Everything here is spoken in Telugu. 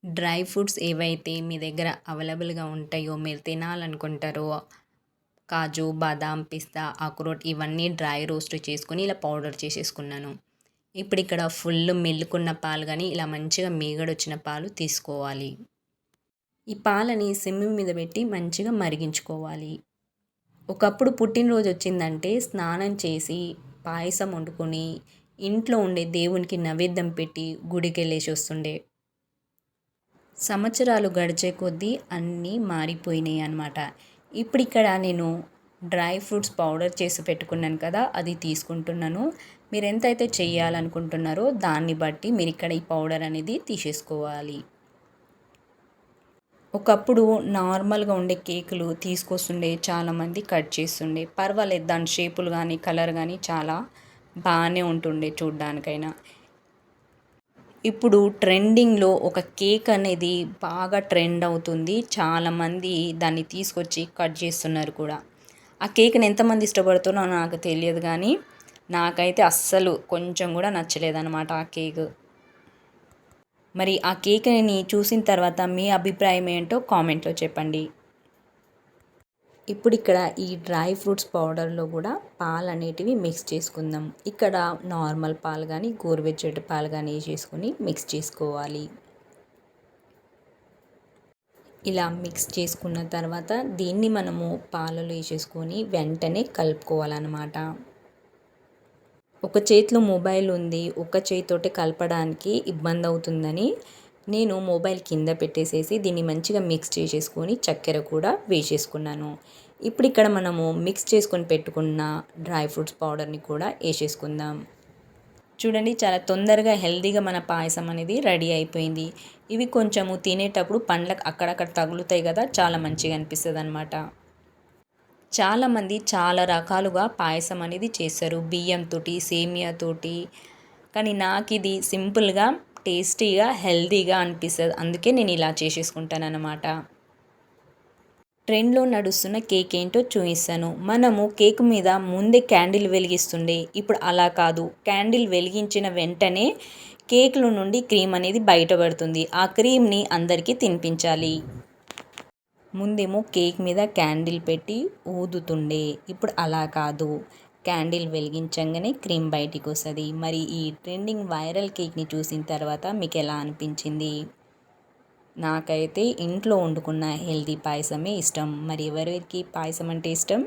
డ్రై ఫ్రూట్స్ ఏవైతే మీ దగ్గర అవైలబుల్‌గా ఉంటాయో, మీరు తినాలనుకుంటారో, కాజు, బాదాం, పిస్తా, అక్రోట్ ఇవన్నీ డ్రై రోస్ట్ చేసుకొని ఇలా పౌడర్ చేసేసుకున్నాను. ఇప్పుడిక్కడ ఫుల్ మిల్కున్న పాలు గాని, ఇలా మంచిగా మీగడొచ్చిన పాలు తీసుకోవాలి. ఈ పాలని సిమ్ మీద పెట్టి మంచిగా మరిగించుకోవాలి. ఒకప్పుడు పుట్టినరోజు వచ్చిందంటే స్నానం చేసి, పాయసం వండుకొని, ఇంట్లో ఉండే దేవునికి నైవేద్యం పెట్టి గుడికెళ్ళేసి వస్తుండే. సంవత్సరాలు గడిచే కొద్దీ అన్నీ మారిపోయినాయి అన్నమాట. ఇప్పుడిక్కడ నేను డ్రై ఫ్రూట్స్ పౌడర్ చేసి పెట్టుకున్నాను కదా! అది తీసుకుంటున్నాను. మీరెంతైతే చేయాలనుకుంటున్నారో దాన్ని బట్టి మీరిక్కడ ఈ పౌడర్ అనేది తీసేసుకోవాలి. ఒకప్పుడు నార్మల్‌గా ఉండే కేకులు తీసుకొస్తుండే చాలామంది కట్ చేస్తుండే. పర్వాలేదు దాని షేపులు గానీ, కలర్ గానీ చాలా బానే ఉంటుండే చూడ్డానికైనా. ఇప్పుడు ట్రెండింగ్‌లో ఒక కేక్ అనేది బాగా ట్రెండ్ అవుతుంది. చాలామంది దాన్ని తీసుకొచ్చి కట్ చేస్తున్నారు కూడా. ఆ కేక్‌ని ఎంతమంది ఇష్టపడుతున్నారో నాకు తెలియదు గానీ, నాకైతే అస్సలు కొంచెం కూడా నచ్చలేదనమాట ఆ కేకు. మరి ఆ కేక్‌ని చూసిన తర్వాత మీ అభిప్రాయం ఏంటో కామెంట్‌లో చెప్పండి. ఇప్పుడిక్కడ ఈ డ్రై ఫ్రూట్స్ పౌడర్‌లో కూడా పాలనేటివి మిక్స్ చేసుకుందాం. ఇక్కడ నార్మల్ పాలు గానీ, గోరువెచ్చటి పాలు గానీ ఏసేసుకొని మిక్స్ చేసుకోవాలి. ఇలా మిక్స్ చేసుకున్న తర్వాత దీన్ని మనము పాలలో ఏసేసుకొని వెంటనే కలుపుకోవాలనమాట. ఒక చేతిలో మొబైల్ ఉంది. ఒక చేత్తోటే కలపడానికి ఇబ్బందవుతుందని నేను మొబైల్ కింద పెట్టేసేసి దీన్ని మంచిగా మిక్స్ చేసేసుకొని చక్కెర కూడా వేసేసుకున్నాను. ఇప్పుడిక్కడ మనము మిక్స్ చేసుకొని పెట్టుకున్న డ్రై ఫ్రూట్స్ పౌడర్‌ని కూడా ఏసేసుకుందాం. చూడండి చాలా తొందరగా హెల్తీగా మన పాయసం అనేది రెడీ అయిపోయింది. ఇవి కొంచెము తినేటప్పుడు పండ్లకు అక్కడక్కడ తగులుతాయి గదా! చాలా మంచిగా అనిపిస్తదనమాట. చాలామంది చాలా రకాలుగా పాయసం అనేది చేస్తారు. బియ్యంతోటి, సేమియాతోటి. కానీ నాకిది సింపుల్‌గా, టేస్టీగా, హెల్తీగా అనిపిస్తది. అందుకే నేను ఇలా చేసేసుకుంటాననమాట. ట్రెండ్‌లో నడుస్తున్న కేక్ ఏంటో చూయిస్తాను. మనము కేక్ మీద ముందే క్యాండిల్ వెలిగిస్తుండే. ఇప్పుడు అలా కాదు. క్యాండిల్ వెలిగించిన వెంటనే కేక్‌లో నుండి క్రీమ్ అనేది బయటపడుతుంది. ఆ క్రీమ్‌ని అందరికీ తినిపించాలి. ముందేమో కేక్ మీద క్యాండిల్ పెట్టి ఊదుతుండే. ఇప్పుడు అలా కాదు. క్యాండిల్ వెలిగించంగానే క్రీమ్ బయటికొస్తది. మరి ఈ ట్రెండింగ్ వైరల్ కేక్‌ని చూసిన తర్వాత మీకెలా అనిపించింది? నాకైతే ఇంట్లో వండుకున్న హెల్తీ పాయసమే ఇష్టం. మరి ఎవరెవరికి పాయసం అంటే ఇష్టం?